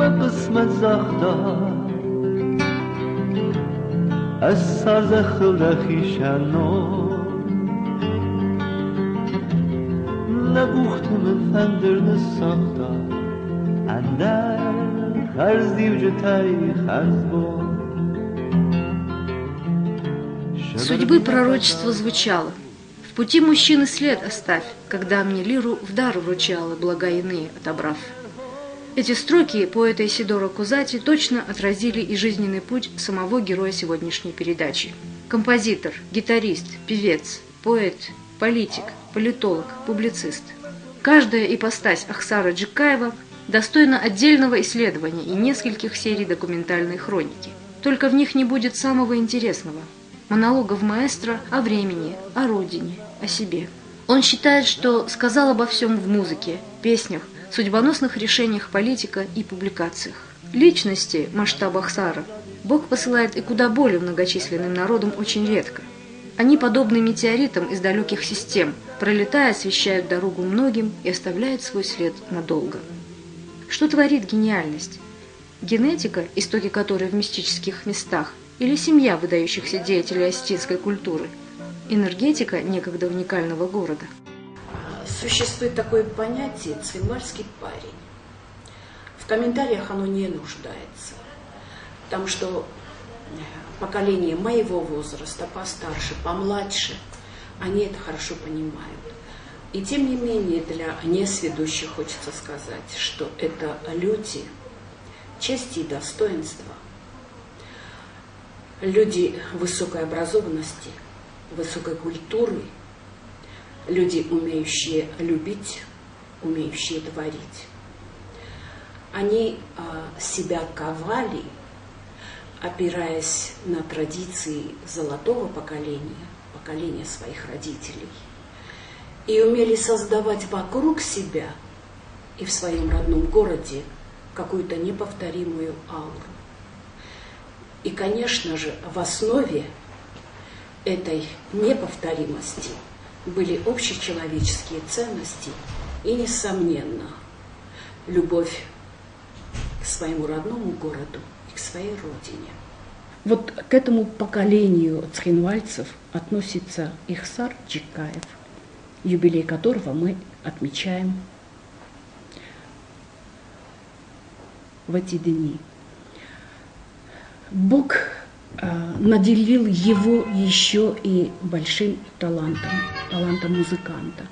قسمت زخدا از سرز خلدخیشنو نبوختم فندر نساختا اندر خرزی و جتای خرزبو. Судьбы пророчество звучало: в пути мужчины след оставь, когда мне лиру в дар вручала, блага иные отобрав. Эти строки поэта Исидора Кузати точно отразили и жизненный путь самого героя сегодняшней передачи. Композитор, гитарист, певец, поэт, политик, политолог, публицист. Каждая ипостась Ахсара Джикаева достойна отдельного исследования и нескольких серий документальной хроники. Только в них не будет самого интересного – монологов маэстро о времени, о родине, о себе. Он считает, что сказал обо всем в музыке, песнях, судьбоносных решениях политика и публикациях. Личности масштаба Ахсара Бог посылает и куда более многочисленным народам очень редко. Они подобны метеоритам из далеких систем, пролетая, освещают дорогу многим и оставляют свой след надолго. Что творит гениальность? Генетика, истоки которой в мистических местах, или семья выдающихся деятелей осетинской культуры? Энергетика некогда уникального города? Существует такое понятие «цвинвальский парень». В комментариях оно не нуждается, потому что поколение моего возраста, постарше, помладше, они это хорошо понимают. И тем не менее для несведущих хочется сказать, что это люди чести и достоинства, люди высокой образованности, высокой культуры, люди, умеющие любить, умеющие творить. Они себя ковали, опираясь на традиции золотого поколения, поколения своих родителей, и умели создавать вокруг себя и в своем родном городе какую-то неповторимую ауру. И, конечно же, в основе этой неповторимости были общечеловеческие ценности и, несомненно, любовь к своему родному городу и к своей родине. Вот к этому поколению цхинвальцев относится Ихсар Джикаев, юбилей которого мы отмечаем в эти дни. Бог наделил его еще и большим талантом музыканта.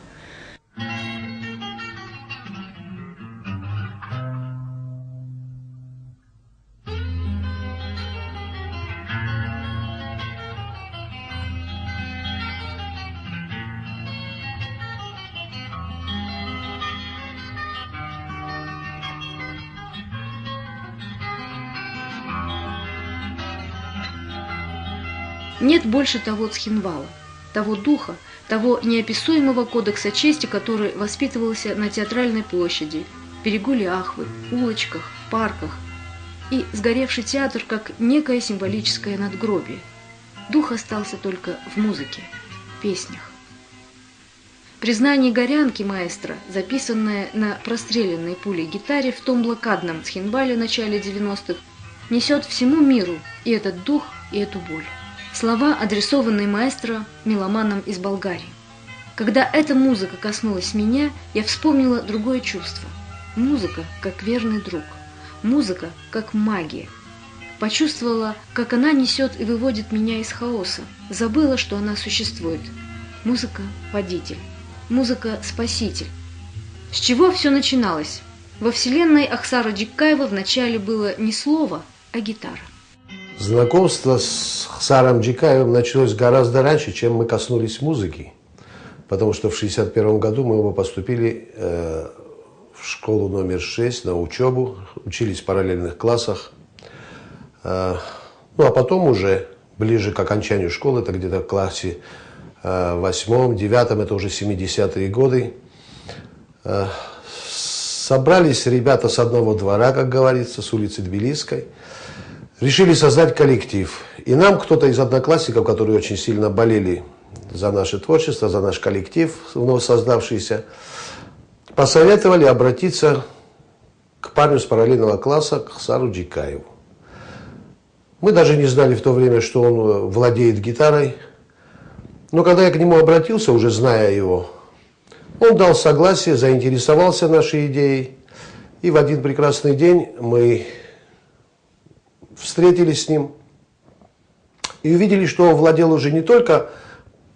Нет больше того цхинвала, того духа, того неописуемого кодекса чести, который воспитывался на театральной площади, берегу Ляхвы, улочках, парках, и сгоревший театр как некое символическое надгробие. Дух остался только в музыке, песнях. Признание горянки маэстро, записанное на простреленной пулей гитаре в том блокадном цхинвале начале 90-х, несет всему миру и этот дух, и эту боль. Слова, адресованные маэстро меломанам из Болгарии. Когда эта музыка коснулась меня, я вспомнила другое чувство. Музыка как верный друг. Музыка как магия. Почувствовала, как она несет и выводит меня из хаоса. Забыла, что она существует. Музыка – водитель. Музыка – спаситель. С чего все начиналось? Во вселенной Ахсара Джикаева вначале было не слово, а гитара. Знакомство с Ахсаром Джикаевым началось гораздо раньше, чем мы коснулись музыки. Потому что в 1961 году мы оба поступили в школу номер 6 на учебу, учились в параллельных классах. Ну а потом уже, ближе к окончанию школы, это где-то в классе 8-м, 9-м, это уже 70-е годы, собрались ребята с одного двора, как говорится, с улицы Тбилисской, решили создать коллектив. И нам кто-то из одноклассников, которые очень сильно болели за наше творчество, за наш коллектив, вновь создавшийся, посоветовали обратиться к парню с параллельного класса, к Хсару Джикаеву. Мы даже не знали в то время, что он владеет гитарой. Но когда я к нему обратился, уже зная его, он дал согласие, заинтересовался нашей идеей. И в один прекрасный день мы встретились с ним и увидели, что он владел уже не только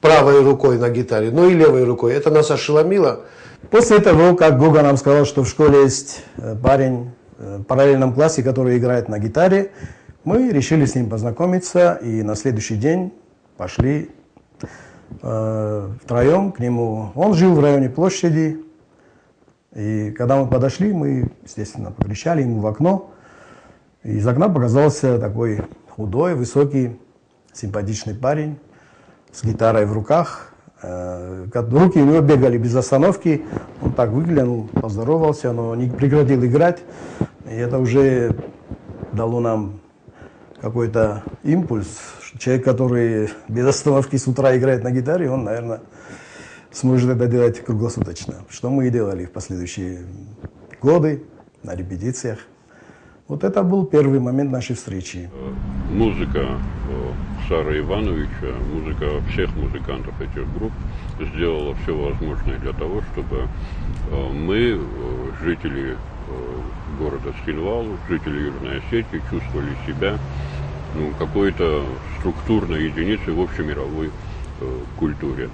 правой рукой на гитаре, но и левой рукой. Это нас ошеломило. После того, как Гога нам сказал, что в школе есть парень в параллельном классе, который играет на гитаре, мы решили с ним познакомиться и на следующий день пошли втроем к нему. Он жил в районе площади, и когда мы подошли, мы, естественно, покричали ему в окно. И из окна показался такой худой, высокий, симпатичный парень с гитарой в руках. Руки у него бегали без остановки. Он так выглянул, поздоровался, но не прекратил играть. И это уже дало нам какой-то импульс. Человек, который без остановки с утра играет на гитаре, он, наверное, сможет это делать круглосуточно. Что мы и делали в последующие годы на репетициях. Вот это был первый момент нашей встречи. Музыка Хсара Ивановича, музыка всех музыкантов этих групп сделала все возможное для того, чтобы мы, жители города Схинвалу, жители Южной Осетии, чувствовали себя какой-то структурной единицей в общемировой культуре.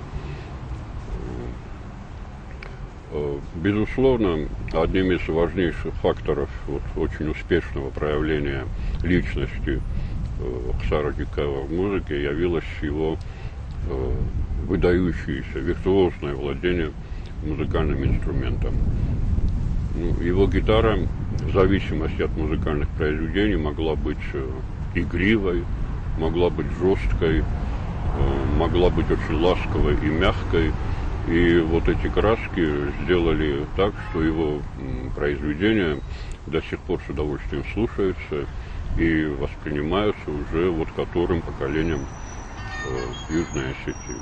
Безусловно, одним из важнейших факторов очень успешного проявления личности Хсара Джикаева в музыке явилось его выдающееся виртуозное владение музыкальным инструментом. Его гитара, в зависимости от музыкальных произведений, могла быть игривой, могла быть жесткой, могла быть очень ласковой и мягкой. И вот эти краски сделали так, что его произведения до сих пор с удовольствием слушаются и воспринимаются уже которым поколением Южной Осетии.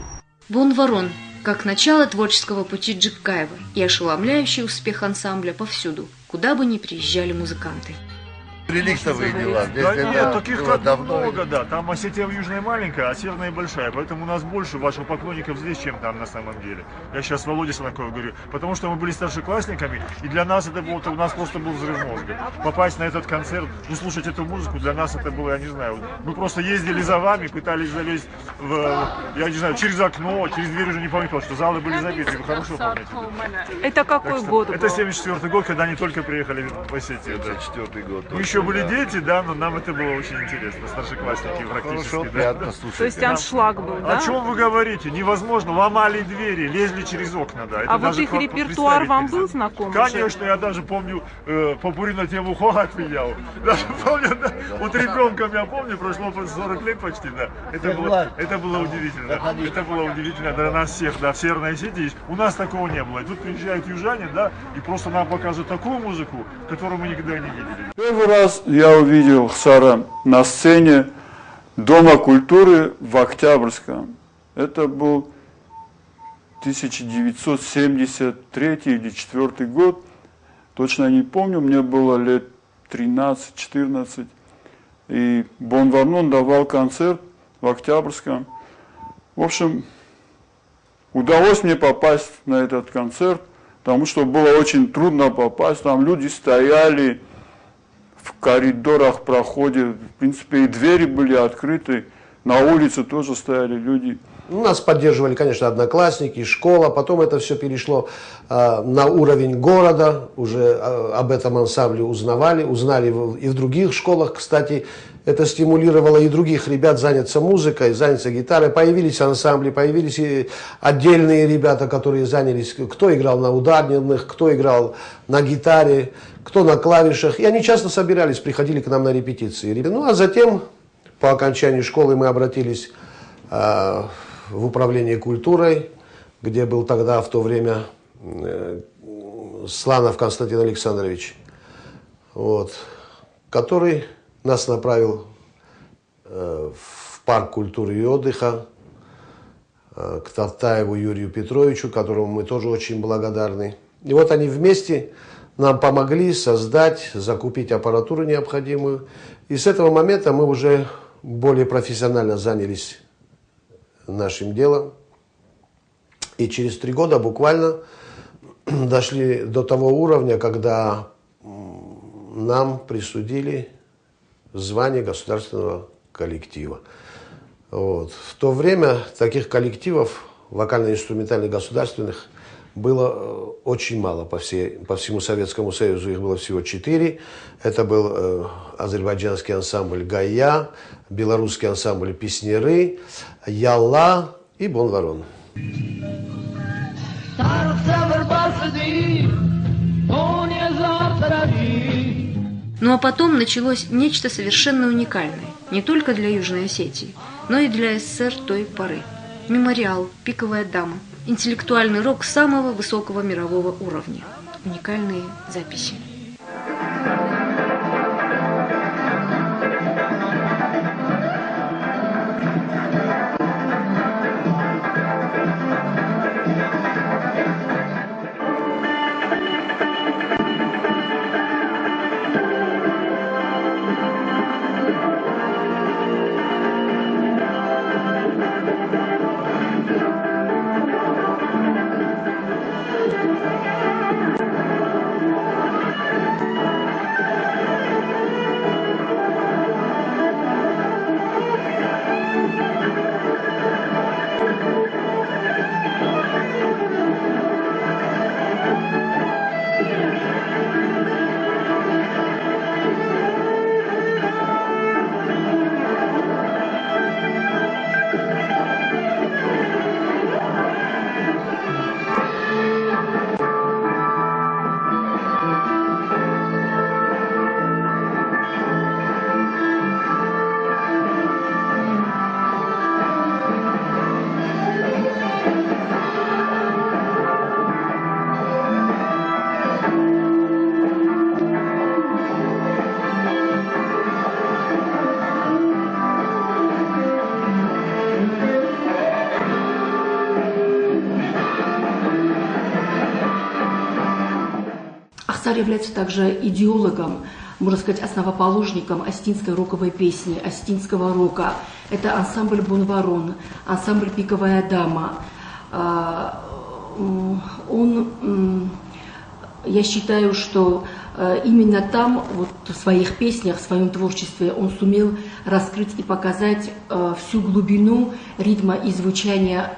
«Бон Ворон» как начало творческого пути Джикаева и ошеломляющий успех ансамбля повсюду, куда бы ни приезжали музыканты. Реликтовые дела. Да нет, таких как много, да. Там Осетия Южная маленькая, а Северная большая. Поэтому у нас больше ваших поклонников здесь, чем там на самом деле. Я сейчас Володе Солонкову говорю. Потому что мы были старшеклассниками, и для нас это было, у нас просто был взрыв мозга. Попасть на этот концерт, слушать эту музыку, для нас это было, я не знаю. Мы просто ездили за вами, пытались залезть я не знаю, через окно, через дверь уже не помню, потому что залы были забиты. Вы хорошо помните. Это какой год? Это 74-й год, когда они только приехали в Осетию. 74-й год. Мы еще были дети, да, но нам это было очень интересно, старшеклассники практически. Хорошо, приятно слушать. То есть аншлаг был, да? О чем вы говорите? Невозможно, ломали двери, лезли через окна, да. Это вот их репертуар вам был знаком? Конечно, я даже помню, попури на тему Хогак менял. Даже помню, да, вот ребенком я помню, прошло 40 лет почти, да. Это было удивительно. Это было удивительно для нас всех, да, в Северной Осетии. У нас такого не было. И тут приезжают южане, да, и просто нам показывают такую музыку, которую мы никогда не видели. Первый раз я увидел Хсара на сцене Дома культуры в Октябрьском. Это был 1973 или 1974 год. Точно не помню, мне было лет 13-14. И Бон Ворон давал концерт в Октябрьском. В общем, удалось мне попасть на этот концерт, потому что было очень трудно попасть. Там люди стояли в коридорах, проходе. В принципе, и двери были открыты. На улице тоже стояли люди. Нас поддерживали, конечно, одноклассники, школа. Потом это все перешло на уровень города. Уже об этом ансамбле узнали и в других школах. Кстати, это стимулировало и других ребят заняться музыкой, заняться гитарой. Появились ансамбли, появились и отдельные ребята, которые занялись. Кто играл на ударных, кто играл на гитаре, кто на клавишах. И они часто собирались, приходили к нам на репетиции. Ну а затем, по окончании школы, мы обратились в управление культурой, где был тогда в то время Сланов Константин Александрович, который нас направил в парк культуры и отдыха к Тавтаеву Юрию Петровичу, которому мы тоже очень благодарны. И вот они вместе нам помогли создать, закупить аппаратуру необходимую. И с этого момента мы уже более профессионально занялись нашим делом. И через 3 года буквально дошли до того уровня, когда нам присудили звание государственного коллектива. Вот. В то время таких коллективов вокально-инструментальных государственных было очень мало по всему Советскому Союзу. Их было всего 4. Это был азербайджанский ансамбль «Гая», белорусский ансамбль «Песняры», «Ялла» и «Бонварон». Ну а потом началось нечто совершенно уникальное, не только для Южной Осетии, но и для СССР той поры. Мемориал, пиковая дама, интеллектуальный рок самого высокого мирового уровня, уникальные записи. Ахсар является также идеологом, можно сказать, основоположником осетинской роковой песни, осетинского рока. Это ансамбль «Бонварон», ансамбль «Пиковая дама». Я считаю, что именно там, вот в своих песнях, в своем творчестве, он сумел раскрыть и показать всю глубину ритма и звучания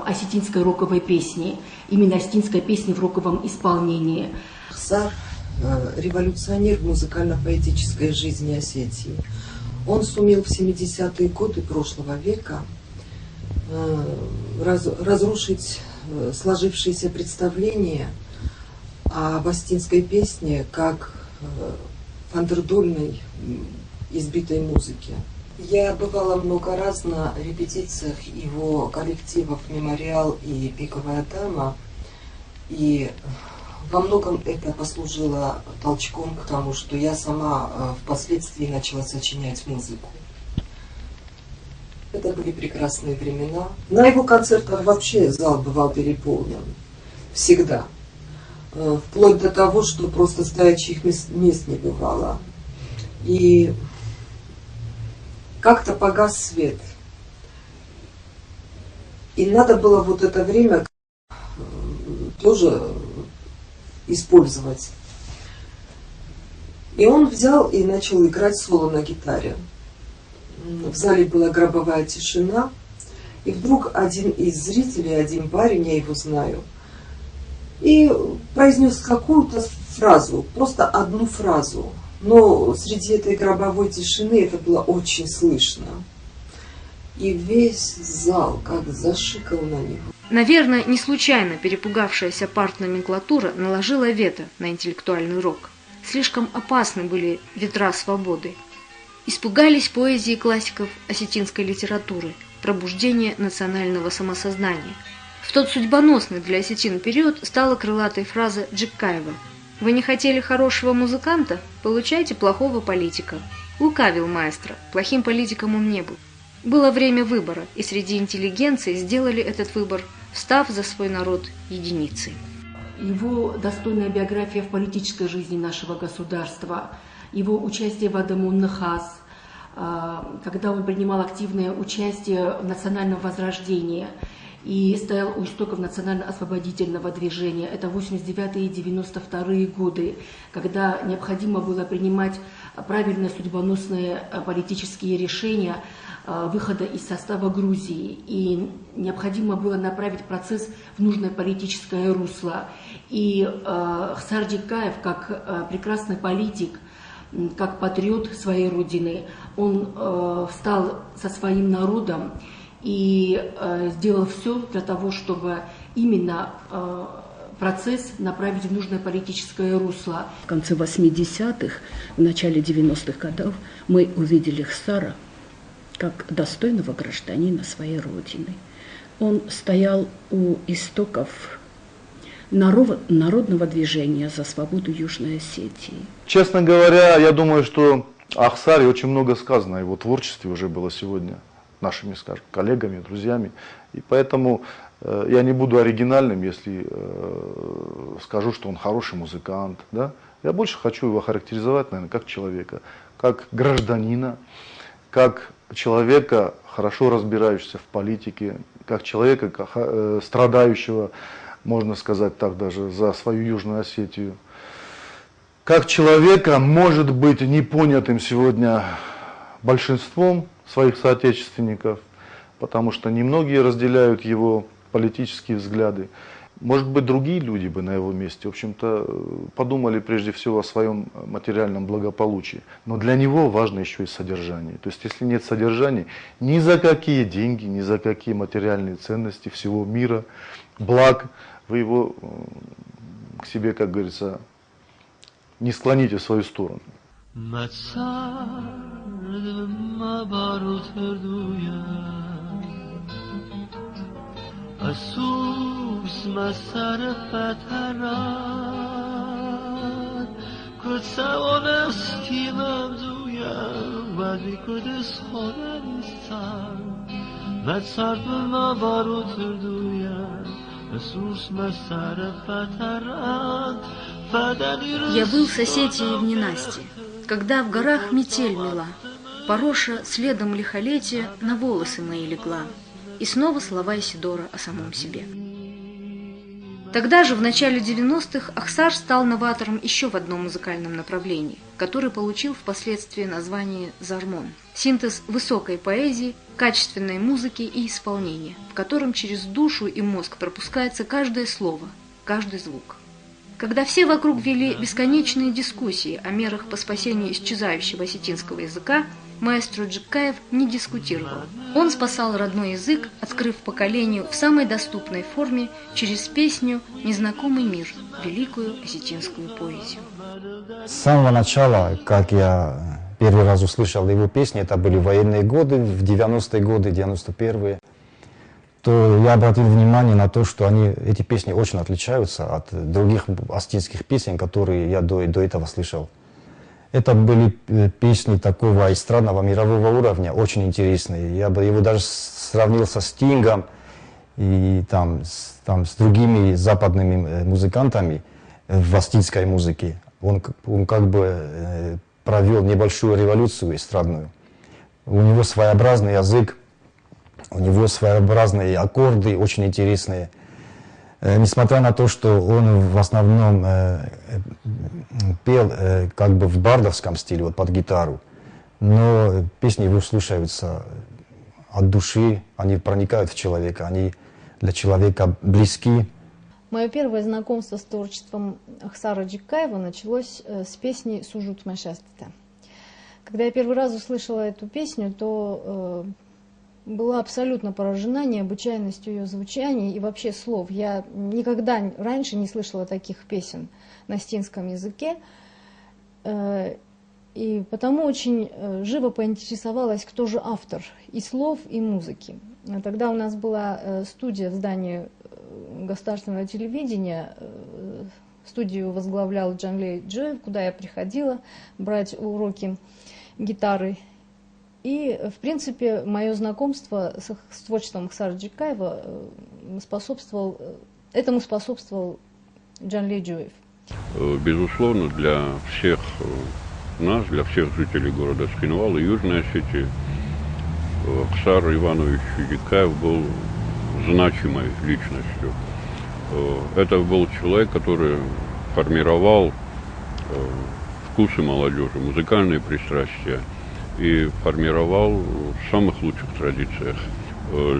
осетинской роковой песни, именно осетинской песни в роковом исполнении. Ахсар – революционер в музыкально-поэтической жизни Осетии. Он сумел в 70-е годы прошлого века разрушить сложившиеся представления об осетинской песне как фандердольной избитой музыке. Я бывала много раз на репетициях его коллективов «Мемориал» и «Пиковая дама», и во многом это послужило толчком к тому, что я сама впоследствии начала сочинять музыку. Это были прекрасные времена. На его концертах вообще зал бывал переполнен. Всегда. Вплоть до того, что просто стоячих мест не бывало. И как-то погас свет. И надо было вот это время тоже использовать. И он взял и начал играть соло на гитаре. В зале была гробовая тишина. И вдруг один из зрителей, один парень, я его знаю, и произнес какую-то фразу, просто одну фразу. Но среди этой гробовой тишины это было очень слышно. И весь зал как зашикал на него. Наверное, не случайно перепугавшаяся партноменклатура наложила вето на интеллектуальный рок. Слишком опасны были ветра свободы. Испугались поэзии классиков осетинской литературы, пробуждения национального самосознания. В тот судьбоносный для осетин период стала крылатой фраза Джиккаева: «Вы не хотели хорошего музыканта? Получайте плохого политика». Лукавил маэстро, плохим политиком он не был. Было время выбора, и среди интеллигенции сделали этот выбор, встав за свой народ единицей. его достойная биография в политической жизни нашего государства, его участие в Адамун Нахас, когда он принимал активное участие в национальном возрождении и стоял у истоков национально-освободительного движения. Это 89-е и 92-е годы, когда необходимо было принимать правильные судьбоносные политические решения выхода из состава Грузии. И необходимо было направить процесс в нужное политическое русло. И Хсар Джикаев, как прекрасный политик, как патриот своей родины, он встал со своим народом и сделал все для того, чтобы именно процесс направить в нужное политическое русло. В конце 80-х, в начале 90-х годов мы увидели Хсара как достойного гражданина своей родины. Он стоял у истоков народного движения за свободу Южной Осетии. Честно говоря, я думаю, что о Хсаре очень много сказано, о его творчестве уже было сегодня нашими, скажем, коллегами, друзьями. И поэтому я не буду оригинальным, если скажу, что он хороший музыкант. Да? Я больше хочу его характеризовать, наверное, как человека, как гражданина, как человека, хорошо разбирающегося в политике, как человека, страдающего, можно сказать так, даже за свою Южную Осетию. Как человека, может быть, непонятым сегодня большинством своих соотечественников, потому что немногие разделяют его политические взгляды. Может быть, другие люди бы на его месте, в общем-то, подумали прежде всего о своем материальном благополучии. Но для него важно еще и содержание. То есть, если нет содержания, ни за какие деньги, ни за какие материальные ценности всего мира, благ, вы его к себе, как говорится, не склоните в свою сторону. Assus masarafat harad Kod savanasti mamzuya Vadi kodes khodanistan Matsar b'ma baruturduya Assus masarafat harad Я был с Осетией в ненастье, когда в горах метель мела, Пороша следом лихолетия на волосы мои легла. И снова слова Исидора о самом себе. Тогда же, в начале 90-х, Ахсар стал новатором еще в одном музыкальном направлении, который получил впоследствии название «Зармон» – синтез высокой поэзии, качественной музыки и исполнения, в котором через душу и мозг пропускается каждое слово, каждый звук. Когда все вокруг вели бесконечные дискуссии о мерах по спасению исчезающего осетинского языка, маэстро Джикаев не дискутировал. Он спасал родной язык, открыв поколению в самой доступной форме через песню «Незнакомый мир», великую осетинскую поэзию. С самого начала, как я первый раз услышал его песни, это были военные годы, в 90-е годы, 91-е, то я обратил внимание на то, что эти песни очень отличаются от других осетинских песен, которые я до этого слышал. Это были песни такого эстрадного мирового уровня, очень интересные. Я бы его даже сравнил со Стингом и там с другими западными музыкантами в осетинской музыке. Он как бы провел небольшую революцию эстрадную. У него своеобразный язык, у него своеобразные аккорды, очень интересные. Несмотря на то, что он в основном пел как бы в бардовском стиле, вот под гитару, но песни его слушаются от души, они проникают в человека, они для человека близки. Мое первое знакомство с творчеством Ахсара Джикаева началось с песни «Сужут Машастита». Когда я первый раз услышала эту песню, то была абсолютно поражена необычайностью ее звучания и вообще слов. Я никогда раньше не слышала таких песен на осетинском языке, и потому очень живо поинтересовалась, кто же автор и слов, и музыки. Тогда у нас была студия в здании государственного телевидения, студию возглавлял Джанлей Джоев, куда я приходила брать уроки гитары. И, в принципе, мое знакомство с творчеством Ахсара Джикаева этому способствовал Джанли Джуев. Безусловно, для всех нас, для всех жителей города Цхинвал и Южной Осетии, Ахсар Иванович Джикаев был значимой личностью. Это был человек, который формировал вкусы молодежи, музыкальные пристрастия и формировал в самых лучших традициях.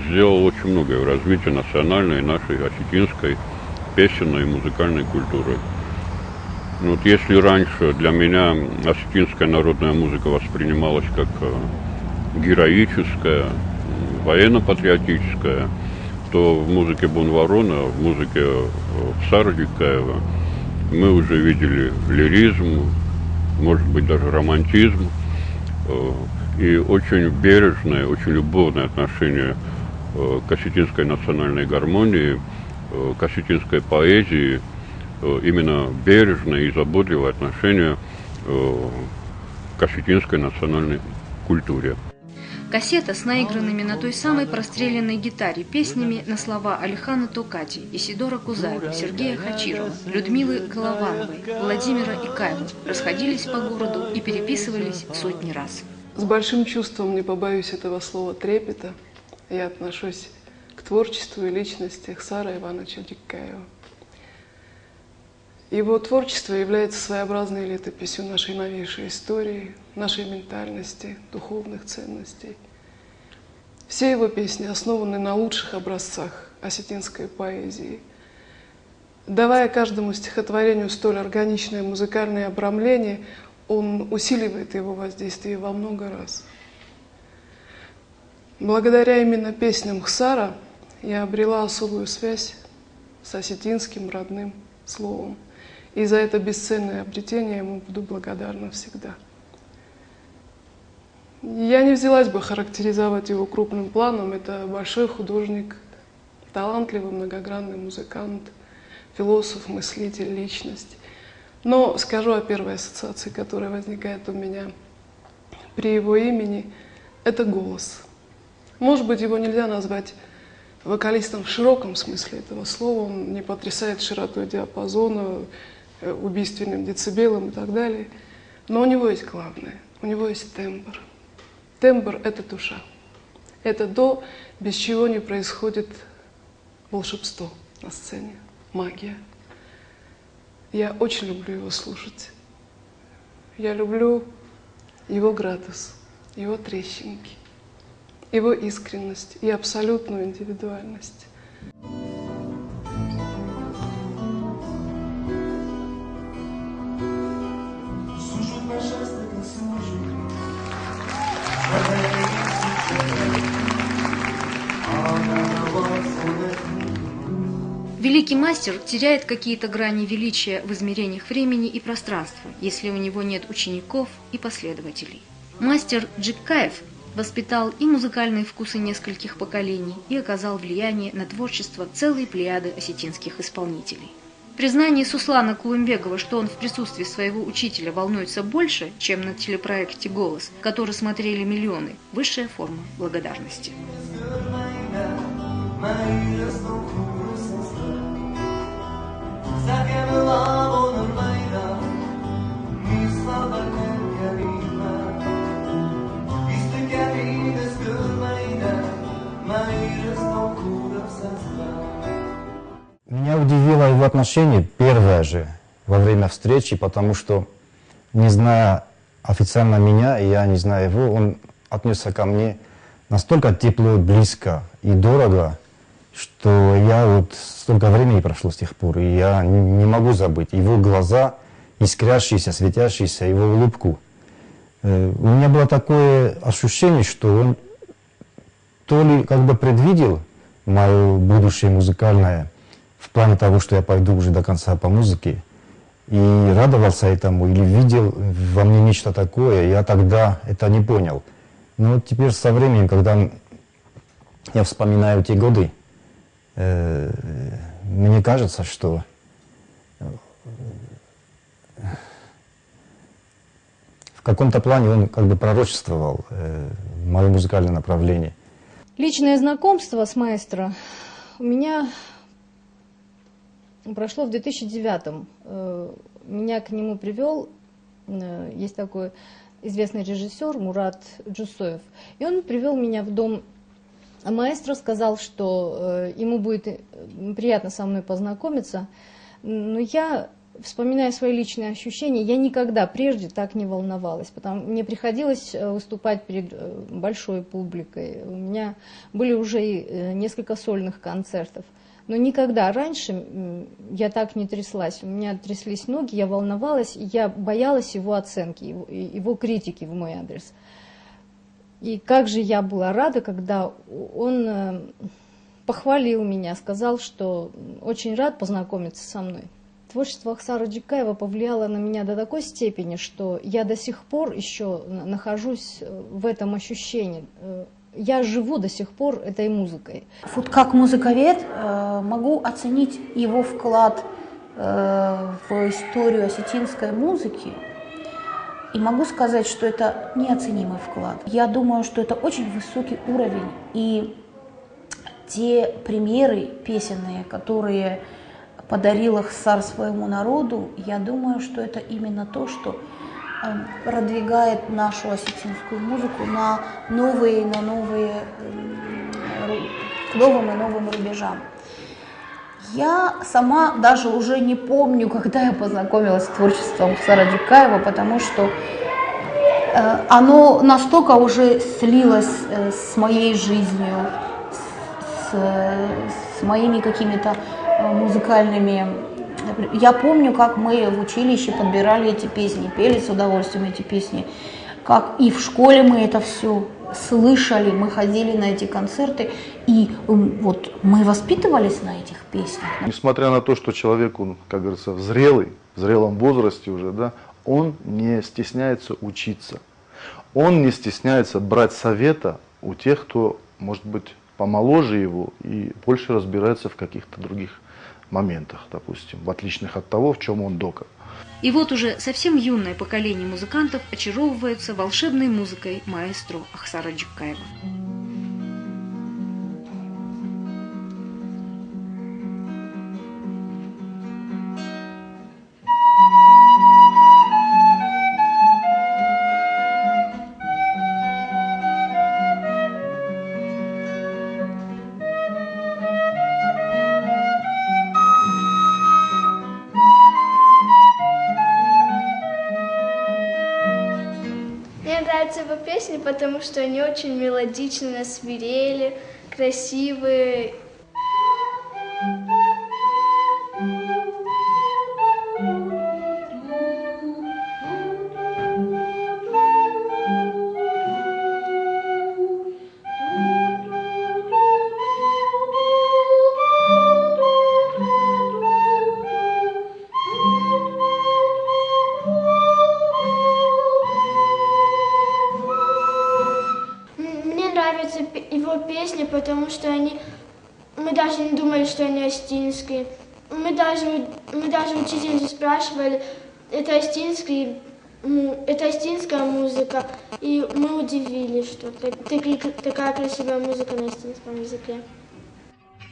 Сделал очень многое в развитии национальной нашей осетинской песенной и музыкальной культуры. Вот если раньше для меня осетинская народная музыка воспринималась как героическая, военно-патриотическая, то в музыке Бунварона, в музыке Ахсара Джикаева мы уже видели лиризм, может быть даже романтизм и очень бережное, очень любовное отношение к осетинской национальной гармонии, к осетинской поэзии, именно бережное и заботливое отношение к осетинской национальной культуре. Кассета с наигранными на той самой простреленной гитаре песнями на слова Алихана Токати, Исидора Кузаева, Сергея Хачирова, Людмилы Головановой, Владимира Икаева расходились по городу и переписывались сотни раз. С большим чувством, не побоюсь этого слова, трепета, я отношусь к творчеству и личности Ахсара Ивановича Джикаева. Его творчество является своеобразной летописью нашей новейшей истории, нашей ментальности, духовных ценностей. Все его песни основаны на лучших образцах осетинской поэзии. Давая каждому стихотворению столь органичное музыкальное обрамление, он усиливает его воздействие во много раз. Благодаря именно песням Ахсара я обрела особую связь с осетинским родным словом. И за это бесценное обретение ему буду благодарна всегда. Я не взялась бы характеризовать его крупным планом. Это большой художник, талантливый, многогранный музыкант, философ, мыслитель, личность. Но скажу о первой ассоциации, которая возникает у меня при его имени. Это голос. Может быть, его нельзя назвать вокалистом в широком смысле этого слова. Он не потрясает широтой диапазона, убийственным децибелом и так далее. Но у него есть главное, у него есть тембр. Тембр – это душа. Это то, без чего не происходит волшебство на сцене, магия. Я очень люблю его слушать. Я люблю его градус, его трещинки, его искренность и абсолютную индивидуальность. Великий мастер теряет какие-то грани величия в измерениях времени и пространства, если у него нет учеников и последователей. Мастер Джикаев воспитал и музыкальные вкусы нескольких поколений и оказал влияние на творчество целой плеяды осетинских исполнителей. Признание Суслана Кулымбекова, что он в присутствии своего учителя волнуется больше, чем на телепроекте «Голос», который смотрели миллионы, высшая форма благодарности. Меня удивило его отношение первое же во время встречи, потому что, не зная официально меня, и я не знаю его, он отнесся ко мне настолько тепло, близко и дорого, что я вот столько времени прошло с тех пор, и я не могу забыть его глаза, искрящиеся, светящиеся, его улыбку. У меня было такое ощущение, что он то ли как бы предвидел мое будущее музыкальное, в плане того, что я пойду уже до конца по музыке, и радовался этому, или видел во мне нечто такое, я тогда это не понял. Но вот теперь со временем, когда я вспоминаю те годы, мне кажется, что в каком-то плане он как бы пророчествовал мое музыкальное направление. Личное знакомство с маэстро у меня прошло в 2009. Меня к нему привел, есть такой известный режиссер Мурат Джусоев, и он привел меня в дом маэстро, сказал, что ему будет приятно со мной познакомиться, но я, вспоминая свои личные ощущения, я никогда прежде так не волновалась, потому мне приходилось выступать перед большой публикой, у меня были уже несколько сольных концертов, но никогда раньше я так не тряслась, у меня тряслись ноги, я волновалась, я боялась его оценки, его критики в мой адрес. И как же я была рада, когда он похвалил меня, сказал, что очень рад познакомиться со мной. Творчество Ахсара Джикаева повлияло на меня до такой степени, что я до сих пор еще нахожусь в этом ощущении. Я живу до сих пор этой музыкой. Вот как музыковед могу оценить его вклад в историю осетинской музыки. И могу сказать, что это неоценимый вклад. Я думаю, что это очень высокий уровень. И те примеры песенные, которые подарил Ахсар своему народу, я думаю, что это именно то, что продвигает нашу осетинскую музыку на новые, к новым и новым рубежам. Я сама даже уже не помню, когда я познакомилась с творчеством Ахсара Джикаева, потому что оно настолько уже слилось с моей жизнью, с моими какими-то музыкальными. Я помню, как мы в училище подбирали эти песни, пели с удовольствием эти песни, как и в школе мы это все слышали, мы ходили на эти концерты, и вот мы воспитывались на этих песнях. Несмотря на то, что человек, он, как говорится, в зрелом возрасте уже, да, он не стесняется учиться. Он не стесняется брать совета у тех, кто, может быть, помоложе его и больше разбирается в каких-то других моментах, допустим, в отличных от того, в чем он дока. И вот уже совсем юное поколение музыкантов очаровывается волшебной музыкой маэстро Ахсара Джикаева. Мне нравятся его песни, потому что они очень мелодичны, на свирели, красивые. Его песни, потому что мы даже не думали, что они осетинские. Мы даже учительницу спрашивали, это осетинская музыка, и мы удивились, что такая красивая музыка на осетинском языке.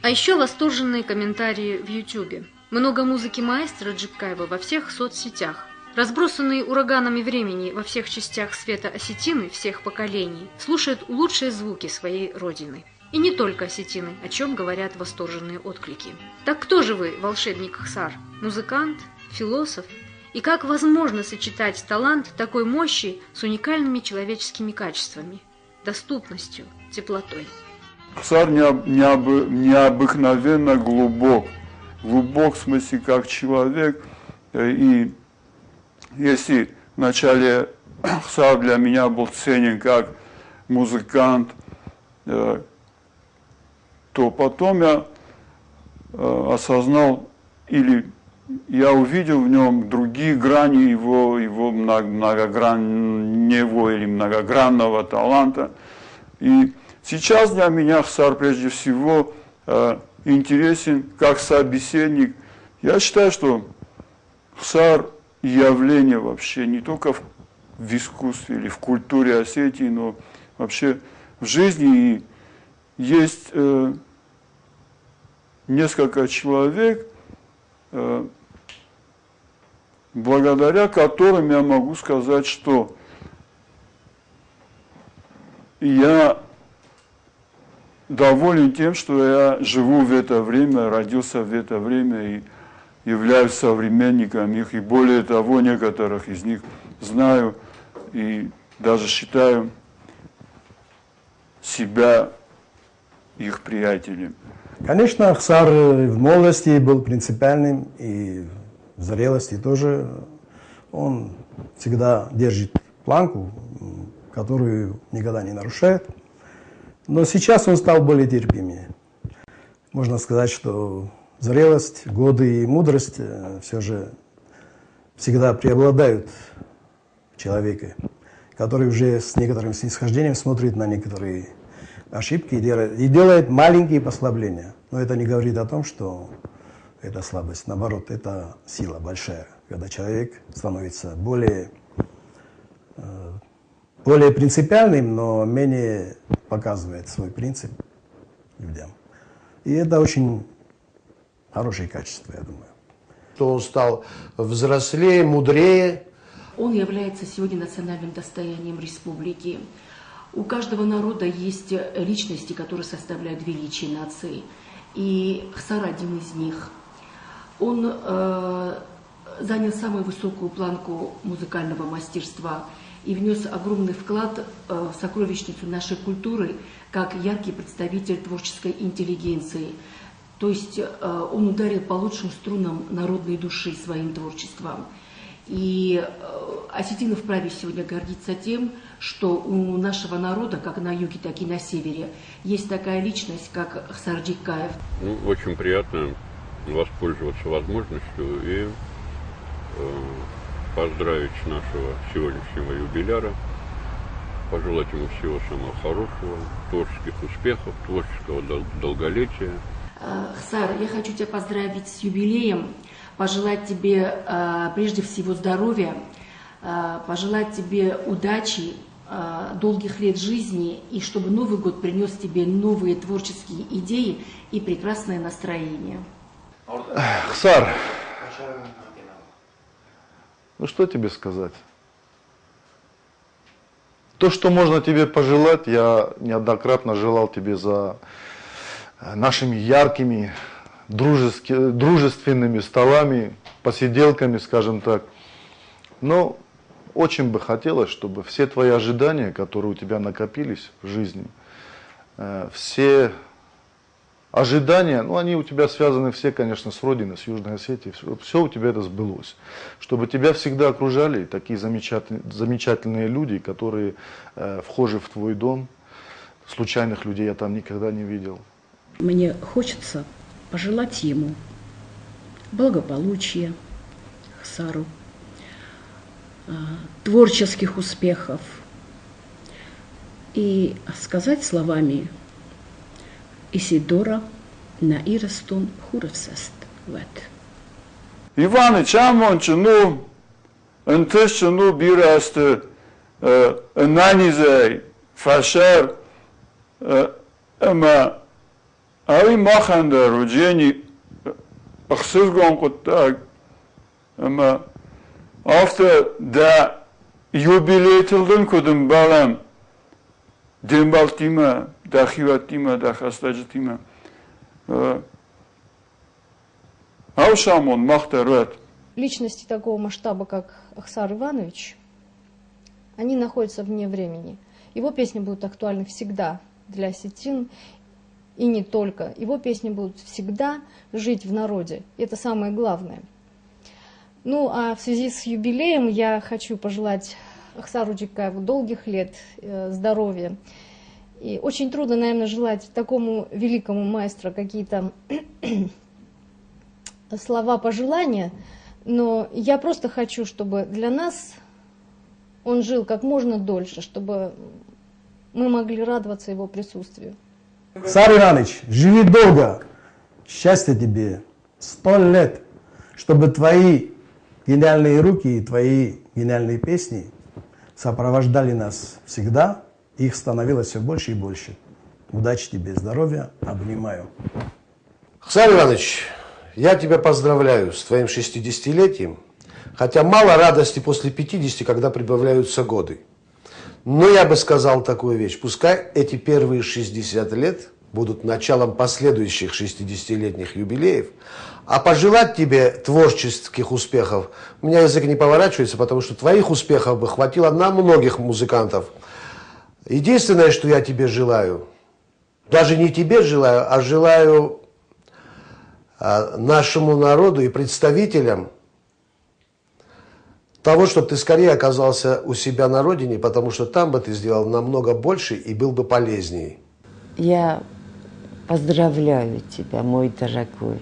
А еще восторженные комментарии в Ютубе. Много музыки маэстро Джикаева во всех соцсетях. Разбросанные ураганами времени во всех частях света осетины всех поколений слушают лучшие звуки своей родины. И не только осетины, о чем говорят восторженные отклики. Так кто же вы, волшебник Ахсар? Музыкант? Философ? И как возможно сочетать талант такой мощи с уникальными человеческими качествами, доступностью, теплотой? Ахсар необыкновенно глубок в смысле как человек. И если вначале Ахсар для меня был ценен как музыкант, то потом я осознал, или я увидел в нем другие грани его многогранного или многогранного таланта. И сейчас для меня Ахсар прежде всего интересен как собеседник. Я считаю, что Ахсар явление вообще не только в искусстве или в культуре Осетии, но вообще в жизни. И есть несколько человек, благодаря которым я могу сказать, что я доволен тем, что я живу в это время, родился в это время и являюсь современником их, и более того, некоторых из них знаю и даже считаю себя их приятелем. Конечно, Ахсар в молодости был принципиальным, и в зрелости тоже. Он всегда держит планку, которую никогда не нарушает. Но сейчас он стал более терпимее. Можно сказать, что зрелость, годы и мудрость все же всегда преобладают в человеке, который уже с некоторым снисхождением смотрит на некоторые ошибки и делает маленькие послабления. Но это не говорит о том, что это слабость. Наоборот, это сила большая, когда человек становится более принципиальным, но менее показывает свой принцип людям. И это очень хорошее качество, я думаю. Что он стал взрослее, мудрее. Он является сегодня национальным достоянием республики. У каждого народа есть личности, которые составляют величие нации. И Ахсар один из них. Он занял самую высокую планку музыкального мастерства и внес огромный вклад в сокровищницу нашей культуры как яркий представитель творческой интеллигенции. То есть он ударил по лучшим струнам народной души своим творчеством. И осетины вправе сегодня гордиться тем, что у нашего народа, как на юге, так и на севере, есть такая личность, как Ахсар Джикаев. Ну, очень приятно воспользоваться возможностью и поздравить нашего сегодняшнего юбиляра, пожелать ему всего самого хорошего, творческих успехов, творческого долголетия. Ахсар, я хочу тебя поздравить с юбилеем, пожелать тебе прежде всего здоровья, пожелать тебе удачи, долгих лет жизни, и чтобы Новый год принес тебе новые творческие идеи и прекрасное настроение. Ахсар, ну что тебе сказать? То, что можно тебе пожелать, я неоднократно желал тебе за нашими яркими, дружественными столами, посиделками, скажем так. Но очень бы хотелось, чтобы все твои ожидания, которые у тебя накопились в жизни, все ожидания, ну они у тебя связаны все, конечно, с Родиной, с Южной Осетией, все у тебя это сбылось. Чтобы тебя всегда окружали такие замечательные люди, которые вхожи в твой дом. Случайных людей я там никогда не видел. Мне хочется пожелать ему благополучия, Ахсару, творческих успехов и сказать словами Исидора Наирастун Хуревсест вет. Иваныч, амончину, энтешину бирасты, энанизей, фашер, эма, ави маханда руджени, ахсызгон куттаг, эма, after да юбилейтилден кудым балам, дембалтима, да хиватима, да хастаджитима. Аушамон махтарет. Личности такого масштаба, как Ахсар Иванович, они находятся вне времени. Его песни будут актуальны всегда для осетин, и не только. Его песни будут всегда жить в народе. Это самое главное. Ну, а в связи с юбилеем я хочу пожелать Ахсару Джикаеву долгих лет, здоровья. И очень трудно, наверное, желать такому великому маэстро какие-то слова пожелания, но я просто хочу, чтобы для нас он жил как можно дольше, чтобы мы могли радоваться его присутствию. Ахсар Иванович, живи долго, счастья тебе, 100 лет, чтобы твои гениальные руки и твои гениальные песни сопровождали нас всегда, их становилось все больше и больше. Удачи тебе, здоровья, обнимаю. Ахсар Иванович, я тебя поздравляю с твоим 60-летием, хотя мало радости после 50, когда прибавляются годы. Но я бы сказал такую вещь, пускай эти первые 60 лет будут началом последующих 60-летних юбилеев, а пожелать тебе творческих успехов, у меня язык не поворачивается, потому что твоих успехов бы хватило на многих музыкантов. Единственное, что я тебе желаю, даже не тебе желаю, а желаю нашему народу и представителям того, чтобы ты скорее оказался у себя на родине, потому что там бы ты сделал намного больше и был бы полезнее. Я поздравляю тебя, мой дорогой,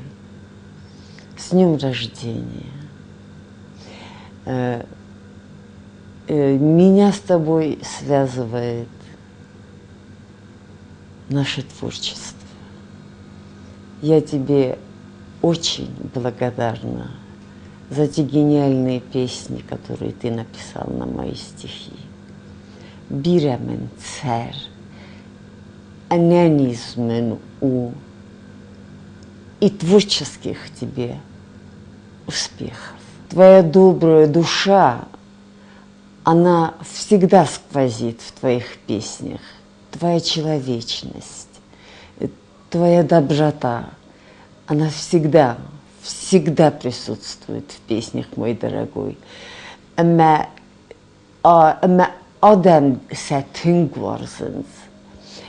с днем рождения. Меня с тобой связывает наше творчество. Я тебе очень благодарна за те гениальные песни, которые ты написал на мои стихи. Биремен цер, анянизмен у и творческих тебе успехов. Твоя добрая душа, она всегда сквозит в твоих песнях. Твоя человечность, твоя доброта, она всегда присутствует в песнях, мой дорогой.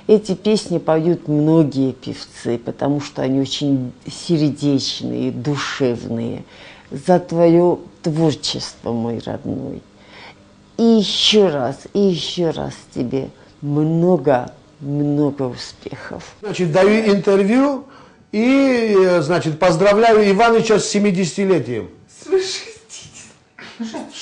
Эти песни поют многие певцы, потому что они очень сердечные, душевные. За твое творчество, мой родной. И еще раз тебе много успехов. Значит, даю интервью и, значит, поздравляю Иваныча с 70-летием. С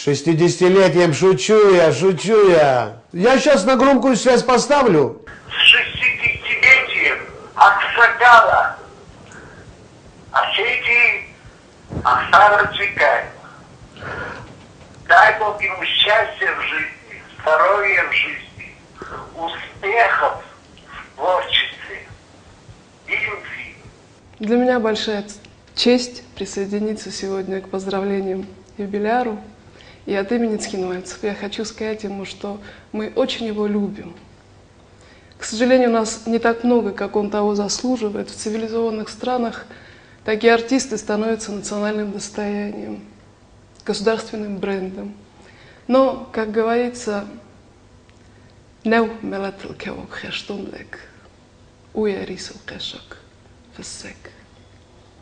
60-летием, шучу я. Я сейчас на громкую связь поставлю. С 60-летием Аксагала, Осетии, Ахсара Джигай. Дай Бог ему счастья в жизни, здоровья в жизни, успехов в творчестве и любви. Для меня большая честь присоединиться сегодня к поздравлениям юбиляру. И от имени цхинвальцев я хочу сказать ему, что мы очень его любим. К сожалению, у нас не так много, как он того заслуживает. В цивилизованных странах такие артисты становятся национальным достоянием, государственным брендом. Но, как говорится, «Неу мелатл кевок хештунлек, уя рисл кешок фессек».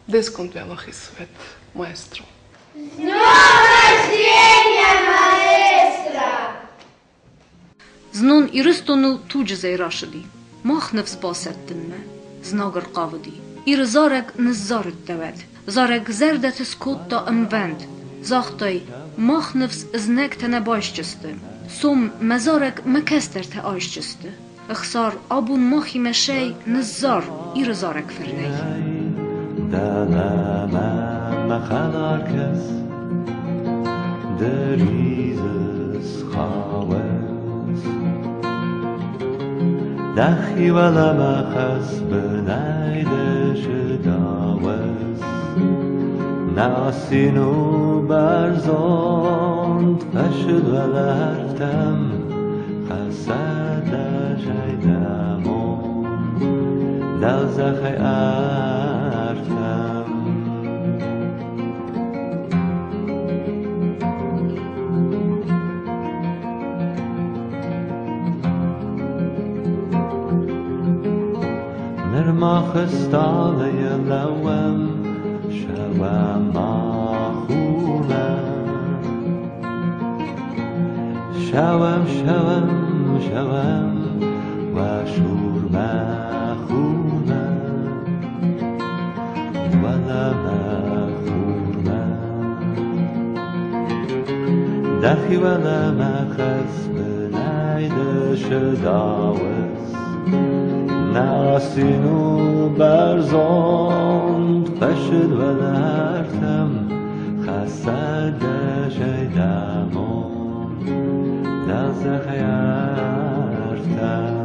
Дес конт велах и свет, маэстро. С днем рождения, маэстро! Знон ирыстonu tucizey rashidi, machnev spasettinme, znagar qavdi. Ir zarek nizzarit tevet, zarek zerdet skotta amvend, zachtay machnevs znektene başçıstı, som mezarek mekesterte aşçıstı. Ikhsar abun mahi meşey nizzar ir zarek ferney. دلم خلار کس دریزس خواهد دخی ولم خس بنایدش داوز ناسینو برزند فشد ولرتم خسد جیدمون دلزخی ارتم خستال یلوم شوم مخومه شوم و شور مخومه ولا مخومه دخی ولا مخس بنایدش داوز ناسینو برزند فشد و لرتم خسد جیدمون دلزخ یرتم